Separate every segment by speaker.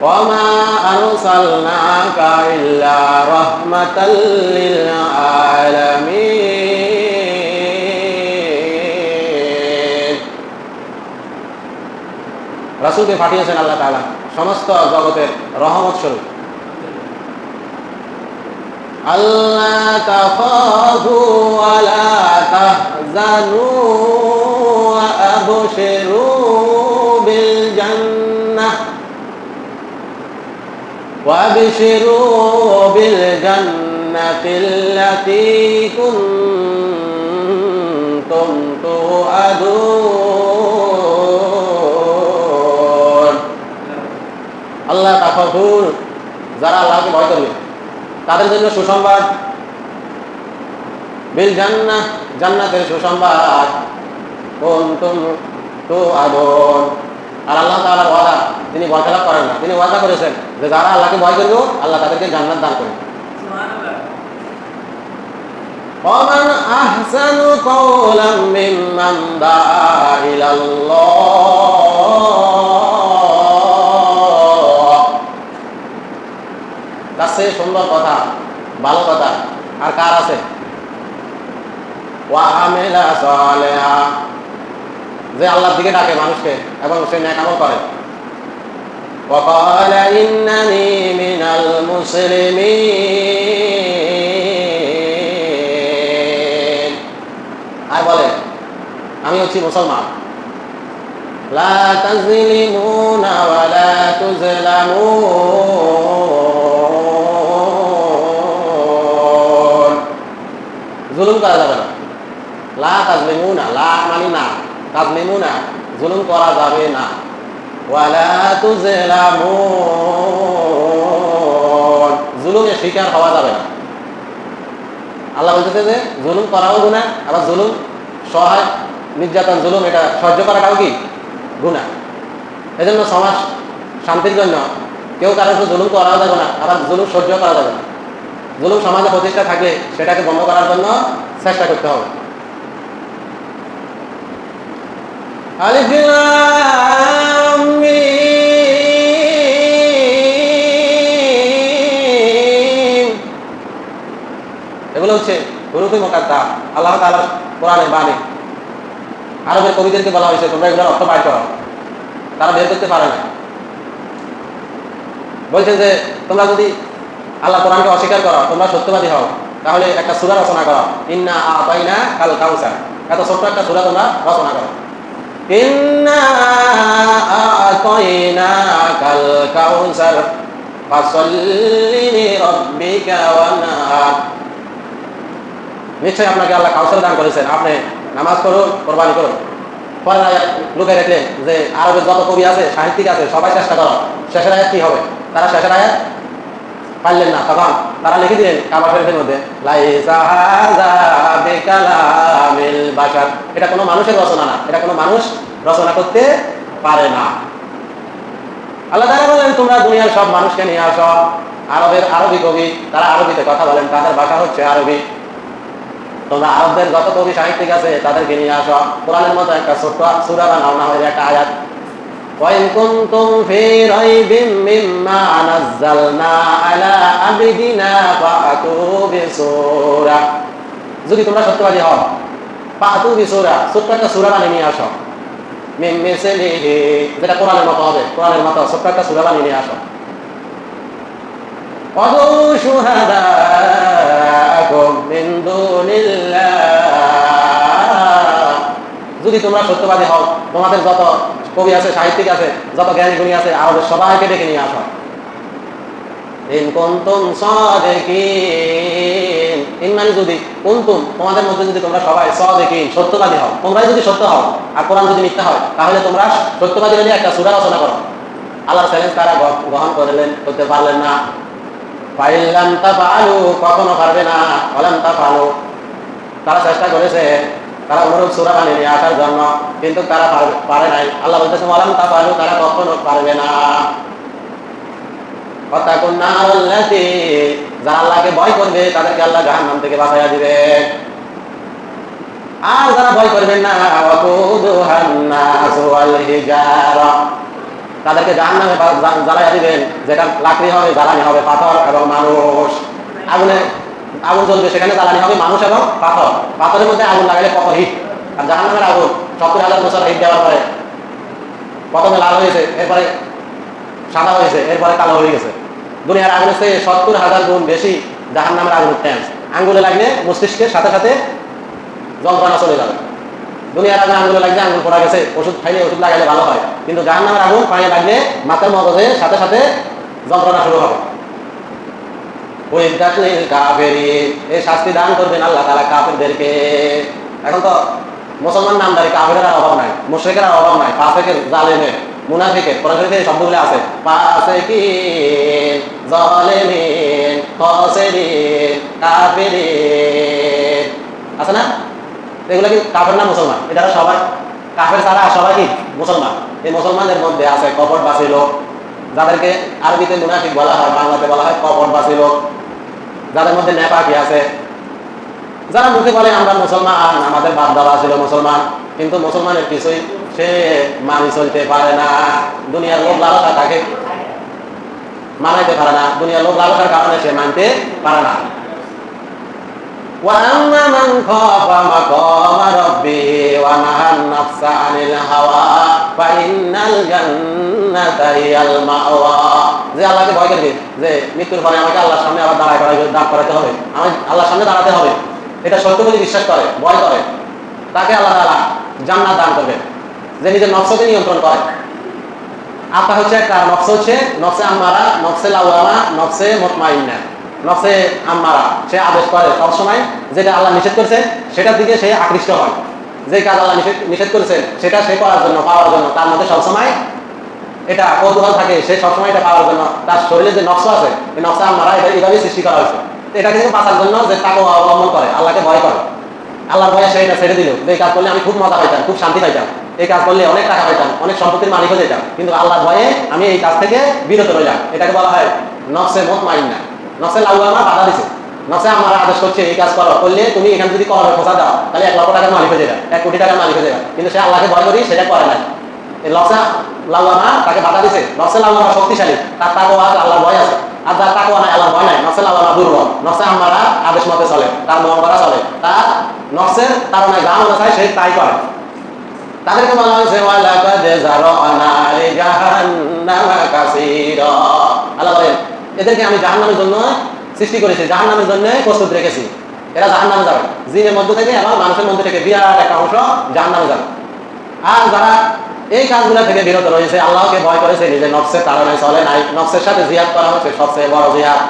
Speaker 1: وما أرسلناك إلا رحمة للعالمين রাসূলকে পাঠিয়েছেন আল্লাহ তাআলা সমস্ত জগতের রহমত স্বরূপ। আল্লা তাখাফু ওয়া লা তাহজানু ওয়া আবশিরু বিল জান্নাহ وَأَبْشِرُوا بِالْجَنَّةِ الَّتِي كُنتُمْ تُوعَدُونَ আল্লাহ তাখাফুন, যারা আল্লাহকে ভয় করবে তাদের জন্য সুসংবাদ, বিল জান্নাহ, জান্নাতের সুসংবাদ, কুনতুম তুআদুন। আর আল্লাহ তাআলার ওয়াদা, তিনি ভয় খেলাপ করেন না। তিনি ওয়াদা করেছেন যে যারা আল্লাহকে ভয় করবে আল্লাহ তাদেরকে জান্নাত দান করবেন। وَمَنْ أَحْسَنُ قَوْلًا مِّمَّنْ دَعَا إِلَى اللَّهِ তার চেয়ে সুন্দর কথা, ভালো কথা আর কার আছে? وَعَمِلَ صَالِحًا, যে আল্লাহর দিকে ডাকে মানুষকে এবং সে নেক আমল করে। وقال إنني من المسلمين, আর বলে আমি হচ্ছি মুসলমান। لا تظلمون ولا تظلمون, জুলুম করা যাবে না। লা তাজলিমুনা, লা মানে না, তাজলিমুনা জুলুম করা যাবে না। ওয়ালা তুজলামুন, জুলুমের শিকার হওয়া যাবে না। আল্লাহ বলতেছে যে জুলুম করাও গুনাহ, আবার জুলুম, সহায় নির্যাতন, জুলুম এটা সহ্য করাটাও কি গুনাহ। এজন্য সমাজ শান্তির জন্য কেউ কারোর উপর জুলুম করাও যাবে না, আবার জুলুম সহ্য করা যাবে না। জুলুম সমাজে প্রতিষ্ঠা থাকলে সেটাকে বন্ধ করার জন্য চেষ্টা করতে হবে। আলিফ লাম মিম, এগুলো হচ্ছে হুরুফে মুকাদ্দার, আল্লাহ তাআলার কোরআনের বাণী। আরবের কবিদেরকে বলা হয়েছে তোমরা এগুলোর অর্থ বাইর করো, তারা বের করতে পারে না। বলছেন যে তোমরা যদি আল্লাহ কোরআনকে অস্বীকার করো, তোমরা সত্যবাদী হও, তাহলে একটা সূরা রচনা করো। ইন্না আতাইনা কাল কাউসার, এত ছোট্ট একটা সূরা তোমরা রচনা করো। ইন্না আতাইনাকাল কাউসার ফাসাল্লি লিরাব্বিকা ওয়ানহার, নিশ্চয়ই আপনাকে আল্লাহ কাউসার দান করেছেন, আপনি নামাজ করুন, কোরবানি করুন। পরে লুকাই রাখলেন যে আরবের যত কবি আছে, সাহিত্যিক আছে, সবাই চেষ্টা করো। শেষের আয়াত কি হবে? তারা শেষের আয়াত পারলেন না, তখন তারা লিখে দিলেন কাবা শরীফের মধ্যে লাইসা হাযা বিকালামিল বাশার, এটা কোনো মানুষের রচনা না, এটা কোনো মানুষ রচনা করতে পারে না। আল্লাহ তাআলা বলেন তোমরা দুনিয়ার সব মানুষকে নিয়ে আসো। আরবের আরবি কবি, তারা আরবিতে কথা বলেন, তাদের ভাষা হচ্ছে আরবি। তোমরা আরবদের যত কবি সাহিত্যিক আছে তাদেরকে নিয়ে আসো। কোরআনের মতো একটা ছোট্ট সূরা বানাও, না হয় একটা আয়াত। وَإِن كُنتُمْ فِي رَيْبٍ مِّمَّا نَزَّلْنَا عَلَىٰ عَبْدِنَا فَأْتُوا بِسُورَةٍ, যদি তোমরা সত্যবাদী হও, فَأْتُوا بِسُورَةٍ, ছোট্ট একটা সূরা বানিয়ে নিয়ে আসো। মিন মিসলিহি, যেটা কোরআনের মতো হবে, কোরআনের মতো ছোট্ট একটা সূরা বানিয়ে নিয়ে আসো। وَادْعُوا شُهَدَاءَكُم مِّن دُونِ اللَّهِ, যদি তোমরা সত্যবাদী হও, তোমাদের যত কবি আছে, সাহিত্যিক আছে, যত জ্ঞানী গুণী আছে, আরবের সবাইকে ডেকে নিয়ে আসো। ইন কুনতুম সাদিকিন, ইন মানে যদি, কুনতুম তোমাদের মধ্যে যদি তোমরা সবাই সাদিকিন সত্যবাদী হও, তোমরাই যদি সত্য হও আর কোরআন যদি মিথ্যা হয়, তাহলে তোমরা সত্যবাদী হলে একটা সূরা রচনা করো। আল্লাহর চ্যালেঞ্জ তারা গ্রহণ করতে পারলেন না। ফাইল্লাম তাফআলু, কখনো পারবে না। ওয়ালাম তাফআলু, তারা চেষ্টা করেছে, তারা অনুরূপ সূরা বানিয়ে নিয়ে আসার জন্য, কিন্তু তারা পারে নাই। আল্লাহ বলতেছে ওয়ালাম তাফআলু, তারা কখনো পারবে না। ওয়াতাকুন নারাল্লাতী, যারা আল্লাহকে ভয় করবে তাদেরকে আল্লাহ জাহান্নাম থেকে বাঁচাইয়া দিবে। আর যারা ভয় করবেন না, ওয়াকুদুহান নাসু ওয়াল হিজারা, তাদেরকে জাহান্নামে জ্বালাইয়া দিবেন, যেটা লাকড়ি হবে, জ্বালানি হবে পাথর এবং মানুষ। আগুনে আগুন জ্বলবে, সেখানে জ্বালানি হবে মানুষ এবং পাথর। পাথরের মধ্যে আগুন লাগালে কত হিট। আর জাহান্নামের আগুন 70,000 বছর হিট দেওয়ার পরে প্রথমে লাল হয়েছে, এরপরে সাদা হয়েছে, এরপরে কালো হয়ে গেছে। দুনিয়ার আগুনের চেয়ে 70,000 গুণ বেশি জাহান্নামের আগুনের টেন্স। আঙ্গুলে লাগলে মস্তিষ্কের সাথে সাথে যন্ত্রণা চলে যাবে। দুনিয়ার আগুন আঙ্গুলে লাগলে আঙ্গুল পড়া গেছে, ওষুধ খাইলে ওষুধ লাগাইলে ভালো হয়, কিন্তু জাহান্নামের আগুন পায়ে লাগলে মাথার মগজে সাথে সাথে যন্ত্রণা শুরু হবে। ওই কাফেরিন, এই শাস্তি দান করবেন আল্লাহ তাআলা কাফেরদেরকে। এখন তো মুসলমান নামদারি কাফেরের অভাব নাই, মুশরিকের অভাব নাই, ফাসিকের, জালেমের, মুনাফিকের, কোরআন শরীফে এই শব্দগুলো আছে। ফাসিকিন, জালিমিন, ফাসিদিন, কাফেরিন, আছে না? এগুলো কি কাফের না মুসলমান? এটা সবাই কাফের ছাড়া সবাই কি মুসলমান। এই মুসলমানদের মধ্যে আছে কপটবাসী লোক, যাদেরকে আরবিতে মুনাফিক বলা হয়, বাংলাতে বলা হয় কপটবাসী লোক। যাদের মধ্যে নেপাকি আছে, যারা মুখে বলে আমরা মুসলমান, আমাদের বাপ দাদা ছিল মুসলমান, কিন্তু মুসলমানের কিছুই সে মানি চলতে পারে না। দুনিয়ার লোক লালসা তাকে মানাইতে পারে না, দুনিয়ার লোক লালসার কারণে সে মানতে পারে না। وَأَمَّا مَنْ خَافَ مَقَامَ رَبِّهِ وَنَهَى النَّفْسَ عَنِ الْهَوَى فَإِنَّ الْجَنَّةَ هِيَ الْمَأْوَى। যে আল্লাহকে ভয় করবে, যে মৃত্যুর পরে আমাকে আল্লাহর সামনে আবার দাঁড় করাতে হবে, আমি আল্লাহর সামনে দাঁড়াতে হবে, এটা সত্য বলে বিশ্বাস করে, ভয় করে, তাকে আল্লাহ তাআলা জান্নাত দান করবে। যে নিজের নফসকে নিয়ন্ত্রণ করে। আত্মা হচ্ছে একটা, নফস হচ্ছে নফসে আম্মারা, নফসে লাওয়ামা, নফসে মুতমাইন্না। নফসে আম্মারা, সে আদেশ করে সবসময় যেটা আল্লাহ নিষেধ করেছেন সেটার দিকে সে আকৃষ্ট হয়। যে কাজ আল্লাহ নিষেধ করেছেন সেটা সে করার জন্য, পাওয়ার জন্য তার মধ্যে সবসময় এটা কৌতূহল থাকে, সে সবসময় এটা পাওয়ার জন্য তার শরীরে যে নফস আছে, এই নফসে আম্মারা এটা এইভাবেই সৃষ্টি করা হয়েছে। এটা কিন্তু বাঁচার জন্য যে তাকওয়া অবলম্বন করে, আল্লাহকে ভয় করে, আল্লাহর ভয়ে সে এটা ছেড়ে দিল। যে কাজ করলে আমি খুব মজা পাইতাম, খুব শান্তি পাইতাম, এই কাজ করলে অনেক টাকা পাইতাম, অনেক সম্পত্তির মালিক হয়ে যেতাম, কিন্তু আল্লাহর ভয়ে আমি এই কাজ থেকে বিরত রইলাম। এটাকে বলা হয় নফসে মুতমাইন্না। নফসে লাওয়ামা বাধা দিছে, নফসে আম্মারা আদেশ করছে এই কাজ করো, করলে তুমি এখানে যদি কলমে খোঁচা দাও তাহলে 1 লক্ষ টাকার মালিক হয়ে যাবে, 1 কোটি টাকার মালিক হয়ে যাবে, কিন্তু সে আল্লাহকে ভয় করি সেটা করে না। এই নফসে লাওয়ামা তাকে বাধা দিছে। নফসে লাওয়ামা শক্তিশালী, তার তাকওয়া আছে, আল্লাহর ভয় আছে। আর যার তাকওয়া নাই, আল্লাহর ভয় নাই, নফসে লাওয়ামা দুর্বল। নফসে আম্মারা আদেশ মতে চলে, তার মন করা চলে, তার নফসের তাড়নায় যা মনে চায় সে তাই করে। তাদেরকে বলা হয়েছে ওয়ালাকাদ যারানা লিজাহান্নামা কাসীরা। আল্লাহ বলেন এদেরকে আমি জাহান্নামের জন্য সৃষ্টি করেছি, জাহান্নামের জন্য প্রস্তুত রেখেছি। এরা জাহান্নামে যাবে, জিনের মধ্য থেকে এবং মানুষের মধ্যে থেকে বিরাট একটা অংশ জাহান্নামে যাবে। আর যারা এই কাজগুলো থেকে বিরত রয়েছে, আল্লাহকে ভয় করেছে, নিজের নফসের তাড়নায় চলে নাই, নফসের সাথে জিহাদ করা হচ্ছে সবচেয়ে বড় জিহাদ।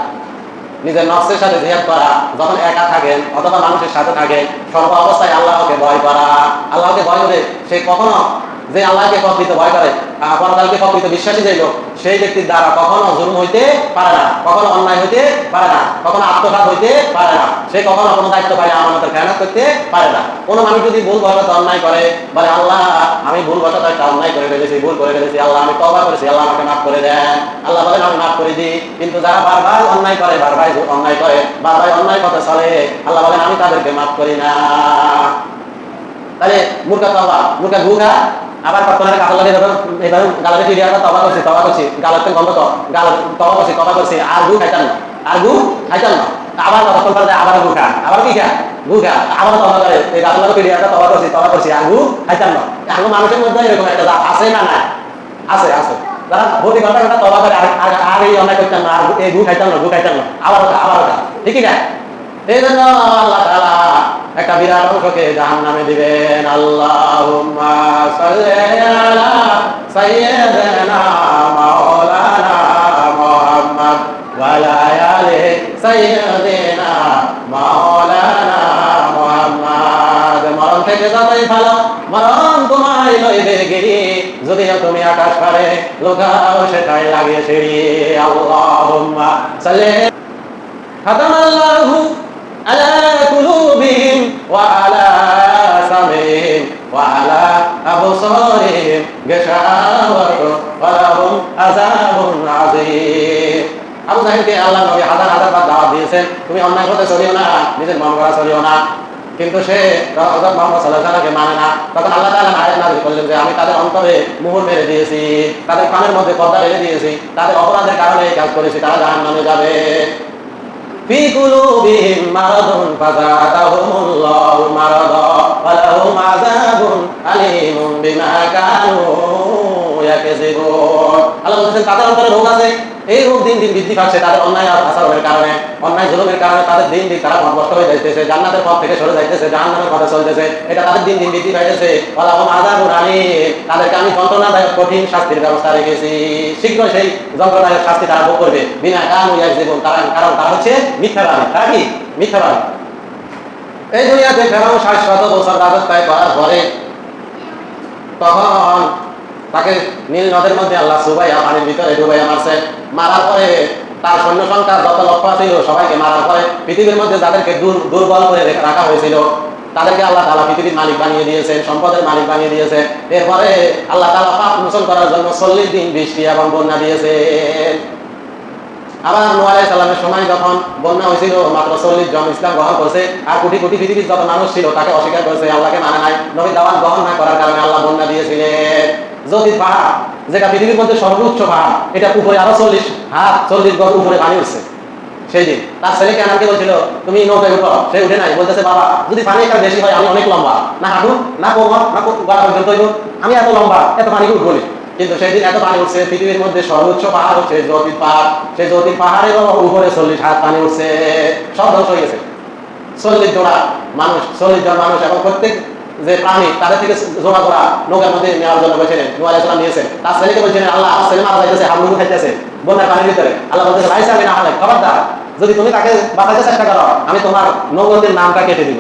Speaker 1: নিজের নফসের সাথে জিহাদ করা, যখন একা থাকেন অথবা মানুষের সাথে থাকেন, সর্ব অবস্থায় আল্লাহকে ভয় করা। আল্লাহকে ভয় করে সে কখনো, যে আল্লাহকে প্রকৃত ভয় করে, পরকালকে প্রকৃত বিশ্বাসী যে লোক, সেই ব্যক্তির দ্বারা কখনো জুলুম হইতে পারে না, কখনো অন্যায় হইতে পারে না, কখনো আত্মঘাত হইতে পারে না, সে কখনো কোনো দায়িত্ব পাইলে আমানতের খেয়ানত করতে পারে না। কোনো মানুষ যদি ভুলবশত অন্যায় করে, বলে আল্লাহ আমি ভুলবশত একটা অন্যায় করে ফেলেছি, ভুল করে ফেলেছি, আল্লাহ আমি তওবা করেছি, আল্লাহ আমাকে মাফ করে দেন, আল্লাহ বলেন আমি মাফ করে দিই। কিন্তু যারা বারবার অন্যায় করে, বারবার অন্যায় করে, বারবার অন্যায় পথে চলে, আল্লাহ বলেন আমি তাদেরকে মাফ করি না। তাহলে মূর্খা তওবা, মূর্খা গুহা, আবার কতক্ষণের কাপড় লাগে এবার গালাতে ফিরে আবার তওবা করছি, গালাতে গন্ধ তো গাল তওবা করছি, আর গু খাইতাম না, আর গু খাইতাম না, আবার কতক্ষণ পরে আবার গু খা, আবার কি খা, গু খা, আবার তওবা করে, এই গালাতে ফিরে আবার তওবা করছি, আর গু খাইতাম না। এখন মানুষের মধ্যে এরকম একটা আছে না? না আছে, আছে। যারা প্রতি ঘন্টা তওবা করে, আর এই অন্যায় করতাম না, আর এই গু খাইতাম না, আবার ঠিকই না? এই জন্য আল্লাহ তাআলা একটা বিরাট অংশকে জাহান্নামে দিবেন। আল্লাহুম্মা সাল্লি আলা সাইয়্যিদিনা মাওলানা মুহাম্মদ ওয়া আলা আলি সাইয়্যিদিনা মাওলানা মুহাম্মদ। মরণ থেকে যতই ভালো, মরণ তোমায় লইবে গিরি, যদিও তুমি আকাশ পারে লুকাও সেটাই লাগে সিঁড়ি। আল্লাহুম্মা সাল্লি খাতামাল্লাহু আলা কুলুবিহিম ওয়া আলা সামিহিম ওয়া আলা আবসারিহিম গিশাওয়াতুন ওয়া লাহুম আযাবুন আযীম। আবু জাহেলকে আল্লাহ নবী হাজার হাজার বার দাওয়াত দিয়েছেন, তুমি অন্যায় পথে চলিও না, নিজের মন গড়া চলিও না, কিন্তু সে হযরত মুহাম্মদ সাল্লাল্লাহু আলাইহি ওয়াসাল্লামকে মানে না। তখন আল্লাহ তাআলা আয়াত নাযিল করলেন যে আমি তাদের অন্তরে মোহর মেরে দিয়েছি, তাদের কানের মধ্যে পর্দা ঢেলে দিয়েছি, তাদের অপরাধের কারণে এই কাজ করেছি, তারা জাহান্নামে যাবে। ফি কুলুবিহিম মারাদুন ফাযাদাহুমুল্লাহু মারাদা ওয়া লাহুম আযাবুন আলীমুন বিমা কানু ইয়াকযিবুন। আল্লাহ বলেছেন তাদের অন্তরে রোগ আছে, এই রোগ দিন দিন বৃদ্ধি পাচ্ছে তাদের অন্যায় আচরণের কারণে, অন্যায় জুলুমের কারণে তাদের দিন দিন তারা পথভ্রষ্ট হয়ে যাইতেছে, জান্নাতের পথ থেকে সরে যাইতেছে, জাহান্নামের পথে চলতেছে, এটা তাদের দিন দিন বৃদ্ধি পাইতেছে। ওয়া লাহুম আযাবুন আলীম, তাদেরকে আমি যন্ত্রণাদায়ক কঠিন শাস্তির ব্যবস্থা রেখেছি, শীঘ্র সেই যন্ত্রণাদায়ক শাস্তি তারা ভোগ করবে। বিনা কানু ইয়াকযিবুন, কারণ তারা হচ্ছে মিথ্যাবাদী। তারা কি মিথ্যাবাদী? এই দুনিয়াতে ফেরাউন ৬০ বছর রাজত্ব করার পরে তখন তাকে নীল নদের মধ্যে আল্লাহ সুবাইয়া পানির ভিতরে ডুবাইয়া মারছে। মারার পরে তার সৈন্য সংখ্যা যত লক্ষ ছিল সবাইকে মারার পরে পৃথিবীর মধ্যে যাদেরকে দুর্বল করে রাখা হয়েছিল তাদেরকে আল্লাহ তাআলা পৃথিবীর মালিক বানিয়ে দিয়েছেন, সম্পদের মালিক বানিয়ে দিয়েছে। এরপরে আল্লাহ তাআলা পাপ মোচন করার জন্য ৪০ দিন বৃষ্টি এবং বন্যা দিয়েছেন। আবার নূহ আলাইহিস সালামের সময় যখন বন্যা হয়েছিল মাত্র ৪০ জন ইসলাম গ্রহণ করছে, আর কোটি কোটি পৃথিবীর যত মানুষ ছিল তাকে অস্বীকার করেছে, আল্লাহকে মানে নাই, নবীর দাওয়াত গ্রহণ না করার কারণে আল্লাহ বন্যা দিয়েছিলেন। যদি পাহাড়, যেটা পৃথিবীর মধ্যে সর্বোচ্চ পাহাড়, এটা উপরে আরো ৪০ হাত ৪০ গজ উপরে পানি উঠছে। সেই দিন তার ছেলেকে আমাকে বলছিল তুমি নৌকায় উঠো, সে উঠে নাই, বলতেছে বাবা যদি পানি একটা বেশি হয় আমি অনেক লম্বা, না হাঁটু না কোমর না গলা পর্যন্ত হইব, আমি এত লম্বা, এত পানি উঠবো। কিন্তু সেই দিন এত পানি উঠছে, পৃথিবীর মধ্যে সর্বোচ্চ পাহাড় হচ্ছে জ্যোতির পাহাড়, সেই জ্যোতির পাহাড়ের উপরে ৪০ হাত পানি উঠছে, সব ধ্বংস হয়ে গেছে। ৪০ জোড়া মানুষ, ৪০ জন মানুষ, এবং প্রত্যেক যে প্রাণী তাদের থেকে জোড়া করা নৌকার মধ্যে নেওয়ার জন্য বলছিলেন, নূহ আলাইহিস সালাম নিয়েছেন। তার ছেলেকে বলছিলেন আল্লাহ আমার ছেলে মারা যাইতেছে, হাবুডুবু খাইতেছে বন্যার পানির ভিতরে। আল্লাহ বলতেছে লাইসা মিন আহলিক, খবরদার যদি তুমি তাকে বাঁচাইতে চেষ্টা করো আমি তোমার নৌবন্দির নামটা কেটে দিব,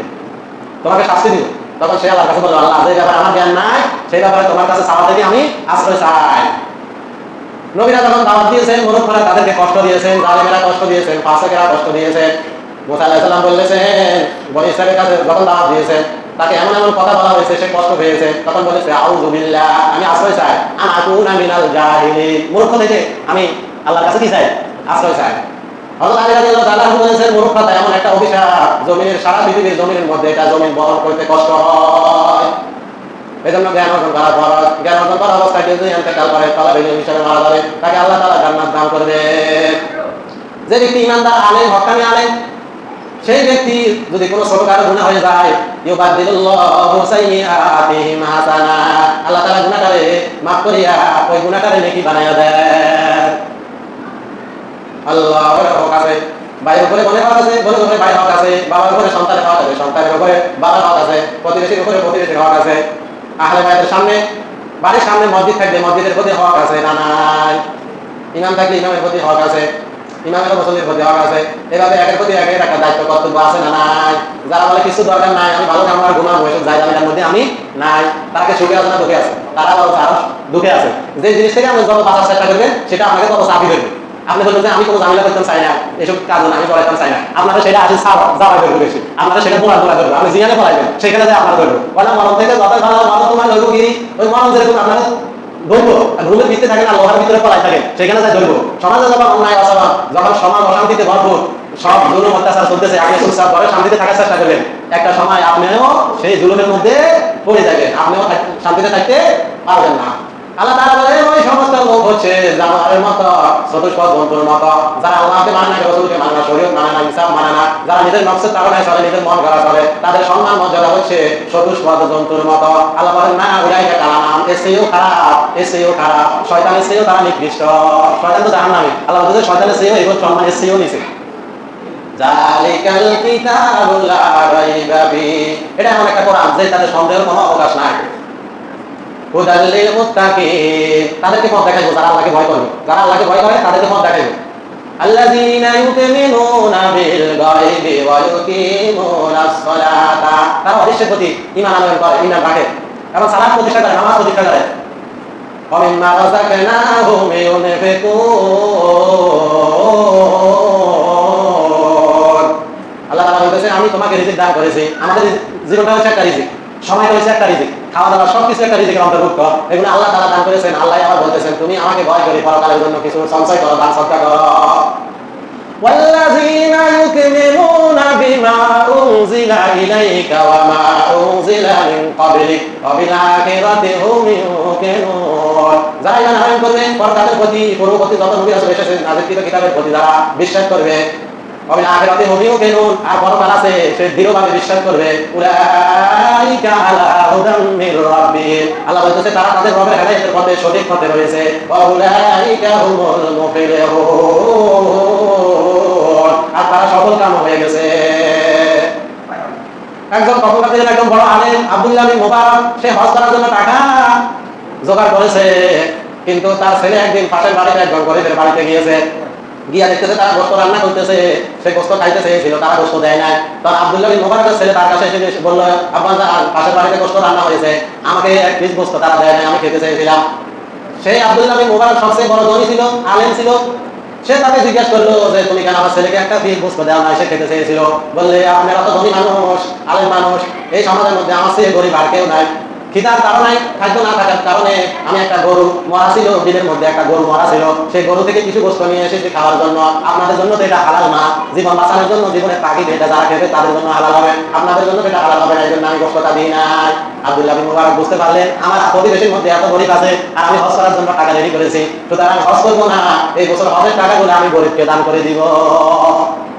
Speaker 1: তোমাকে শাস্তি দিব। তখন সে আল্লাহর কাছে বলল আল্লাহ যে ব্যাপারে আমার জ্ঞান নাই সেই ব্যাপারে তোমার কাছে চাওয়া থেকে আমি আশ্রয় চাই। নবীরা যখন দাওয়াত দিয়েছেন মূর্খরা তাদেরকে কষ্ট দিয়েছেন, জালেমেরা কষ্ট দিয়েছেন, ফাসিকরা কষ্ট দিয়েছেন। মুসা আলাইহিস সালাম বলেছেন বনী ইসরাঈলের কাছে যখন দাওয়াত দিয়েছেন তাকে এমন এমন কথা বলা হয়েছে সে কষ্ট পেয়েছে, তখন বলেছে আউযু বিল্লাহ, আমি আশ্রয় চাই, আন আকুনা মিনাল জাহিলিন, মূর্খ থেকে আমি আল্লাহর কাছে কি চাই? আশ্রয় চাই। হযরত আলী রাদিয়াল্লাহু তাআলা বলেছেন মূর্খতা এমন একটা অভিশাপ, জমিনের সারা পৃথিবীর জমিনের মধ্যে এটা জমিন বহন করতে কষ্ট হয়। এজন্য জ্ঞান অর্জন করা ফরজ। জ্ঞান অর্জন করা অবস্থায় যদি ইন্তেকাল করে তালাবে হিসেবে মারা যাবে, তাকে আল্লাহ তাআলা জান্নাত দান করবে। যে ব্যক্তি ইমানদার আলেম, হক্কানি আলেম, সেই ব্যক্তি যদি কোনো ছোটখাটো গুনাহ হয়ে যায় ইউবাদদিলুল্লাহু সাইয়্যাতিহিম হাসানাত, আল্লাহ তাআলা গুনাহটারে মাফ করিয়া ওই গুনাহটারে নেকি বানায়া দেন। আল্লাহর হক আছে, ভাইয়ের উপরে বোনের হক আছে, বোনের উপরে ভাইয়ের হক আছে, বাবার উপরে সন্তানের হক আছে, সন্তানের উপরে বাবার হক আছে, প্রতিবেশীর উপরে প্রতিবেশীর হক আছে, আহলে বাইতের সামনে বাড়ির সামনে মসজিদ থাকলে মসজিদের প্রতি হক আছে না নাই, ইমাম থাকলে ইমামের প্রতি হক আছে, ইমামের মুসল্লির প্রতি হক আছে। এভাবে একের প্রতি একের একটা দায়িত্ব কর্তব্য আছে না নাই। যারা বলে কিছু দরকার নাই, আমি ভালো কামার ঘুমাবো, এসব জায়গার মধ্যে আমি নাই, তাকে সুখে আছে না দুঃখে আছে? তারা বলছে আরো দুঃখে আছে। যে জিনিস থেকে আপনি যত বাঁচার চেষ্টা করবেন সেটা আপনাকে তত চাপি ধরবে। আপনি বলবেন যে আমি কোনো ঝামেলা করতে চাই না, এসব কাজ না আমি পড়াইতে চাই না, আপনারা সেটা আসে যাওয়া করবে বেশি, আপনারা সেটা পোড়া করবে, আপনি জিয়ানে পড়াইবেন সেখানে যায় আপনারা করবে, বলে মরণ থেকে যত ভালো ভালো তোমার ধরবো গিরি, ওই মরণ যেরকম আপনারা ধরবো, ঘুমের ভিতরে থাকে না লোহার ভিতরে পড়াই থাকে সেখানে যায় ধরবো। সমাজে যখন অন্যায় অসমান, যখন সমাজ অশান্তিতে ভরপুর, সব জুলুম অত্যাচার চলতেছে, আপনি চুপচাপ ঘরে শান্তিতে থাকার চেষ্টা করবেন, একটা সময় আপনিও সেই জুলুমের মধ্যে পড়ে যাবেন, আপনিও শান্তিতে থাকতে পারবেন না। আল্লাহ তাআলা বলেন ওই সমস্ত লোক হচ্ছে জানোয়ারের মতো, চতুষ্পদ জন্তুর মতো, যারা আল্লাহকে মানে না, রাসূলকে মানে না, শরীয়ত মানে না, ইসলাম মানে না, যারা নিজের নফসের তাড়নায় চলে, নিজের মন গড়া চলে, তাদের সম্মান মর্যাদা হচ্ছে চতুষ্পদ জন্তুর মতো। আল্লাহ বলেন না উলাইকা কালাম, এসেও খারাপ, এসেও খারাপ, শয়তানের চেয়েও তারা নিকৃষ্ট, শয়তান তো জাহান্নামী। আল্লাহ বলেন শয়তানের চেয়েও এগুলো সম্মান এসেও নিছে। জালিকাল কিতাবু লা রাইবা ফিহি, এটা এমন একটা কোরআন যে তাদের সন্দেহের কোনো অবকাশ নাই। হুদাল লিল মুত্তাকিন, তাদেরকে পথ দেখাইবো যারা আল্লাহকে ভয় করবে, যারা আল্লাহকে ভয় করে তাদেরকে পথ দেখাইবো। আল্লাযীনা ইউমিনুনা বিল গায়বি ওয়া ইউকিমুনাস সালাতা, তারা অদৃশ্যের প্রতি ঈমান আনয়ন করে, ঈমান রাখে এবং সালাত প্রতিষ্ঠা করে, নামাজ প্রতিষ্ঠা করে। ওয়া মিম্মা রাযাকনাহুম ইউনফিকুন, আল্লাহ তাআলা বলতেছেন আমি তোমাকে রিজিক দান করেছি, আমাদের জীবনটা হচ্ছে একটা রিজিক, সময়টা হচ্ছে একটা রিজিক, খাওয়া দাওয়া সবকিছু একটা রিজিকের অন্তর্ভুক্ত, এগুলো আল্লাহ তাআলা দান করেছেন। আল্লাহ আবার বলতেছেন তুমি আমাকে ভয় করে পরকালের জন্য কিছু সঞ্চয় করো, দান সদকা করো। ওয়াল্লাযীনা ইউমিনুনা বিমা উনজিলা ইলাইকা ওয়া মা উনজিলা মিন ক্বাবলিক ওয়া বিল আখিরাতি হুম ইউকিনুন। যারা ঈমান আনয়ন করবে, পরকালের প্রতি, পূর্ববর্তী যত নবী রাসূল এসেছেন নাযিলকৃত কিতাবের প্রতি যারা বিশ্বাস করবে, ওয়া বিল আখিরাতি হুম ইউকিনুন, আর পরকাল আছে সে দৃঢ়ভাবে বিশ্বাস করবে, উলাইকা আলা হুদাম মির রাব্বিহিম, আল্লাহ বলতেছে তারা তাদের রবের হেদায়েতের পথে, সঠিক পথে রয়েছে। ওয়া উলাইকা হুমুল মুফলিহুন, আর তারা সফল কাম হয়ে গেছে। একজন তখনকার দিনের একদম বড় আলেম আব্দুল্লাহ বিন মুবারক, সে হজ করার জন্য টাকা জোগাড় করেছে, কিন্তু তার ছেলে একদিন পাশের বাড়িতে একজন গরিবের বাড়িতে গিয়েছে, গিয়া দেখতেছে তারা গোস্ত রান্না করতেছে, সে গোস্ত খাইতে চেয়েছিল, তারা গোস্ত দেয় নাই। তখন আব্দুল্লাহ বিন মুবারকের ছেলে তার কাছে এসে বলল, আব্বা পাশের বাড়িতে গোস্ত রান্না হয়েছে, আমাকে এক পিস গোস্ত তারা দেয় নাই, আমি খেতে চেয়েছিলাম। সেই আব্দুল্লাহ বিন মুবারক সবচেয়ে বড় ধনী ছিল, আলেম ছিল, সে তাকে জিজ্ঞেস করলো যে তুমি কেন আমার ছেলেকে একটা পিস গোস্ত দেওয়া নাই, সে খেতে চেয়েছিল। বললে, আপনারা তো ধনী মানুষ, আলেম মানুষ, এই সমাজের মধ্যে আমার চেয়ে গরিব আর কেউ নাই, খিদার কারণে, খাদ্য না থাকার কারণে আমি একটা গরু মরা ছিল, দিনের মধ্যে একটা গরু মরা ছিল, সেই গরু থেকে কিছু গোস্ত নিয়ে এসেছি খাওয়ার জন্য। আপনাদের জন্য তো এটা হালাল না, জীবন বাঁচানোর জন্য, জীবনের তাগিদ এটা যারা খেবে তাদের জন্য হালাল হবে, আপনাদের জন্য এটা হালাল হবে না, এই জন্য আমি গোস্তটা দিই নাই। আব্দুল্লাহ বিন মুবারক বুঝতে পারলেন আমার প্রতিবেশীর মধ্যে এত গরিব আছে, আর আমি হজ করার জন্য টাকা রেডি করেছি, সুতরাং হজ করবো না, এই বছর হজের টাকাগুলো আমি গরিবকে দান করে দিব।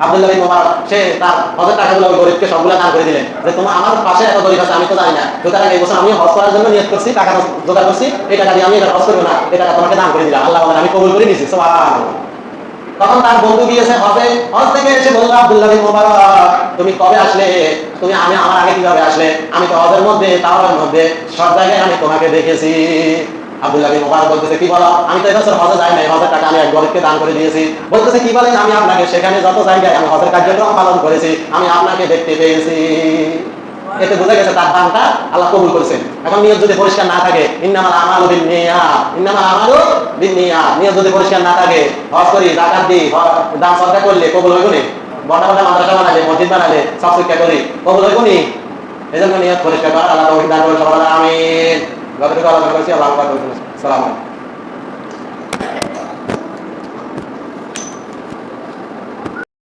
Speaker 1: আব্দুল্লাহ বিন মুবারক সে তার হজের টাকাগুলো গরিবকে সবগুলো দান করে দিলেন, যে তোমার আমার পাশে এত গরিব আছে আমি তো জানি না, সুতরাং এই বছর আমি হজ করার জন্য নিয়ত করছি, টাকা জোগাড় করছি, এই টাকা দিয়ে আমি এটা হজ করবো না, এই টাকা তোমাকে দান করে দিলাম, আল্লাহ বলেন আমি কবুল করে নিয়েছি। সুবহানাল্লাহ। তখন তার বন্ধু গিয়েছে হজে, হজ থেকে এসে বলল, আব্দুল্লাহ বিন মুবারক তুমি কবে আসলে, তুমি আমি আমার আগে কিভাবে আসলে, আমি তো হজের মধ্যে, তাওয়াফের মধ্যে, সব জায়গায় আমি তোমাকে দেখেছি। আব্দুল্লাহ বিন মুবারক বলতেছে, কি বলো, আমি তো এবছর হজে যাই নাই, হজের টাকা আমি এক গরিবকে দান করে দিয়েছি। বলতেছে, কি বলেন, আমি আপনাকে সেখানে যত জায়গায় আমি হজের কার্যক্রম পালন করেছি, আমি আপনাকে দেখতে পেয়েছি। এতে বোঝা গেছে তার দানটা আল্লাহ কবুল করেছেন। এখন নিয়ত যদি পরিষ্কার না থাকে, ইন্নামাল আমালু বিন্নিয়াত, ইন্নামাল আমালু বিন্নিয়াত, নিয়ত যদি পরিষ্কার না থাকে, হজ করি, যাকাত দিই, দান সদকা করলে কবুল হইব নি? বড় বড় মাদ্রাসা বানালে, মসজিদ বানালে, সব শিক্ষা করি, কবুল হইব নি? এজন্য নিয়ত পরিষ্কার করা, আল্লাহ তৌফিক দান করুন। সবাই আমিন। যতটুকু আলোচনা করেছি আল্লাহ পাক কবুল করুন। আসসালামু আলাইকুম।